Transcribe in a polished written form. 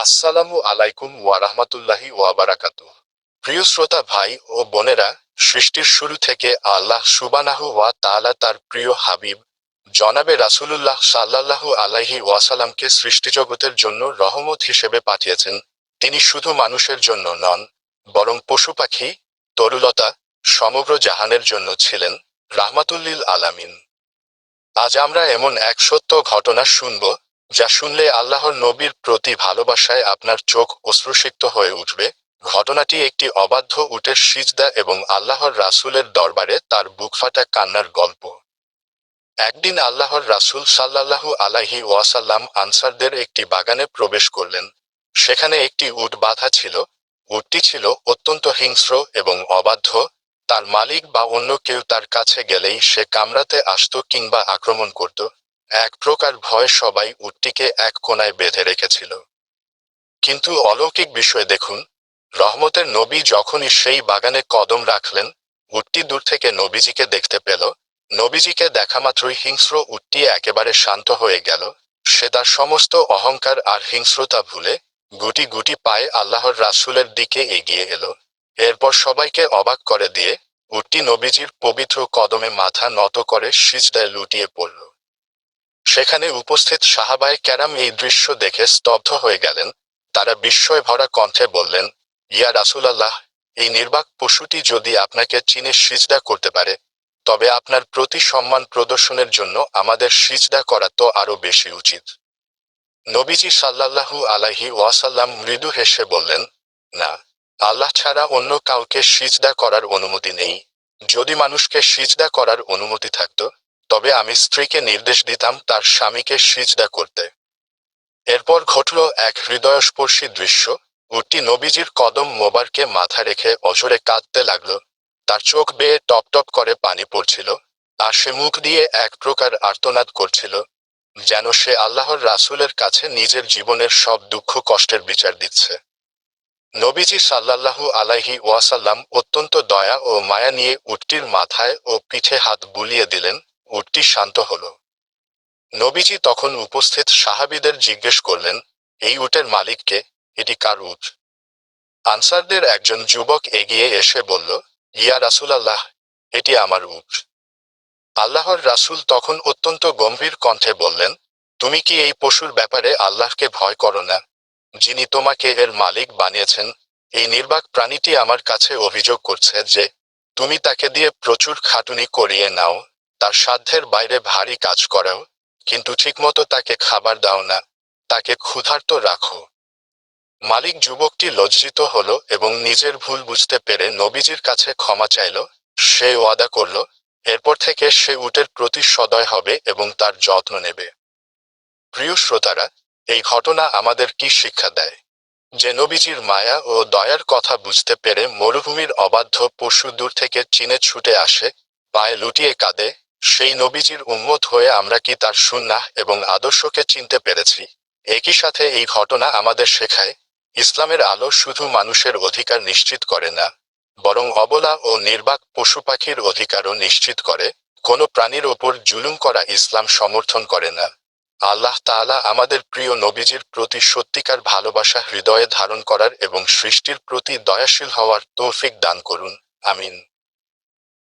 আসসালামু আলাইকুম ওয়া রাহমাতুল্লাহি ওয়া বারাকাতুহু। প্রিয় শ্রোতা ভাই ও বোনেরা, সৃষ্টির শুরু থেকে আল্লাহ সুবহানাহু ওয়া তাআলা তার প্রিয় হাবিব জনাবে রাসূলুল্লাহ সাল্লাল্লাহু আলাইহি ওয়াসাল্লামকে সৃষ্টিজগতের জন্য রহমত হিসেবে পাঠিয়েছেন। তিনি শুধু মানুষের জন্য নন, বরং পশুপাখি, তরুলতা, সমগ্র জাহানের জন্য ছিলেন রাহমাতুল লিল আলামিন। আজ আমরা এমন এক সত্য ঘটনা শুনব, যা শুনলে আল্লাহর নবীর প্রতি ভালোবাসায় আপনার চোখ অশ্রুসিক্ত হয়ে উঠবে। ঘটনাটি একটি অবাধ্য উটের সিজদা এবং আল্লাহর রাসূলের দরবারে তার বুকফাটা কান্নার গল্প। একদিন আল্লাহর রাসূল সাল্লাল্লাহু আলাইহি ওয়াসাল্লাম আনসারদের একটি বাগানে প্রবেশ করলেন। সেখানে একটি উট বাঁধা ছিল। উটটি ছিল অত্যন্ত হিংস্র এবং অবাধ্য। তার মালিক বা অন্য কেউ তার কাছে গেলেই সে কামড়াতে আসত কিংবা আক্রমণ করত। এক প্রকার ভয়ে সবাই উটটিকে এক কোণায় বেঁধে রেখেছিল। কিন্তু অলৌকিক বিষয় দেখুন, রহমতের নবী যখনই সেই বাগানে কদম রাখলেন, উটটি দূর থেকে নবীজিকে দেখতে পেল। নবীজিকে দেখামাত্রই হিংস্র উটটি একেবারে শান্ত হয়ে গেল। সে তার সমস্ত অহংকার আর হিংস্রতা ভুলে গুটি গুটি পায়ে আল্লাহর রাসূলের দিকে এগিয়ে এলো। এরপর সবাইকে অবাক করে দিয়ে উটটি নবীজির পবিত্র কদমে মাথা নত করে সিজদায় লুটিয়ে পড়ল। সেখানে উপস্থিত সাহাবায়ে কেরাম এই দৃশ্য দেখে স্তব্ধ হয়ে গেলেন। তারা বিস্ময় ভরা কণ্ঠে বললেন, ইয়া রাসূলাল্লাহ, এই নির্বাক পশুটি যদি আপনাকে চিনে সিজদা করতে পারে, তবে আপনার প্রতি সম্মান প্রদর্শনের জন্য আমাদের সিজদা করা তো আরো বেশি উচিত। নবীজি সাল্লাল্লাহু আলাইহি ওয়াসাল্লাম মৃদু হেসে বললেন, না, আল্লাহ ছাড়া অন্য কাউকে সিজদা করার অনুমতি নেই। যদি মানুষকে সিজদা করার অনুমতি থাকত, তবে আমি স্ত্রীকে নির্দেশ দিতাম তার স্বামীকে সিজদা করতে। এরপর ঘটল এক হৃদয়স্পর্শী দৃশ্য। উটটি নবীজির কদম মোবারকে মাথা রেখে অঝরে কাঁদতে লাগল। তার চোখ বেয়ে টপ টপ করে পানি পড়ছিল, আর সে মুখ দিয়ে এক প্রকার আর্তনাদ করছিল, যেন সে আল্লাহর রাসূলের কাছে নিজের জীবনের সব দুঃখ কষ্টের বিচার দিচ্ছে। নবীজি সাল্লাল্লাহু আলাইহি ওয়াসাল্লাম অত্যন্ত দয়া ও মায়া নিয়ে উটটির মাথায় ও পিঠে হাত বুলিয়ে দিলেন। উটটি শান্ত হল। নবীজি তখন উপস্থিত সাহাবীদের জিজ্ঞেস করলেন, এই উটের মালিক কে? এটি কার উট? আনসারদের একজন যুবক এগিয়ে এসে বলল, ইয়া রাসূলাল্লাহ, এটি আমার উট। আল্লাহর রাসূল তখন অত্যন্ত গম্ভীর কণ্ঠে বললেন, তুমি কি এই পশুর ব্যাপারে আল্লাহকে ভয় করো না, যিনি তোমাকে এর মালিক বানিয়েছেন? এই নির্বাক প্রাণীটি আমার কাছে অভিযোগ করছে যে তুমি তাকে দিয়ে প্রচুর খাটুনি করিয়ে নাও, তার সাধ্যের বাইরে ভারী কাজ করাও, কিন্তু ঠিকমতো তাকে খাবার দাও না, তাকে ক্ষুধার্ত রাখো। মালিক যুবকটি লজ্জিত হল এবং নিজের ভুল বুঝতে পেরে নবীজির কাছে ক্ষমা চাইল। সে ওয়াদা করল, এরপর থেকে সে উটের প্রতি সদয় হবে এবং তার যত্ন নেবে। প্রিয় শ্রোতারা, এই ঘটনা আমাদের কি শিক্ষা দেয়? যে নবীজির মায়া ও দয়ার কথা বুঝতে পেরে মরুভূমির অবাধ্য পশু দূর থেকে চীনে ছুটে আসে, পায়ে লুটিয়ে কাঁদে, সেই নবীজির উম্মত হয়ে আমরা কি তার সুন্নাহ এবং আদর্শকে চিনতে পেরেছি? একই সাথে এই ঘটনা আমাদের শেখায়, ইসলামের আলো শুধু মানুষের অধিকার নিশ্চিত করে না, বরং অবলা ও নির্বাক পশু পাখির অধিকারও নিশ্চিত করে। কোনো প্রাণীর ওপর জুলুম করা ইসলাম সমর্থন করে না। আল্লাহ তাআলা আমাদের প্রিয় নবীজির প্রতি সত্যিকার ভালোবাসা হৃদয়ে ধারণ করার এবং সৃষ্টির প্রতি দয়াশীল হওয়ার তৌফিক দান করুন। আমিন।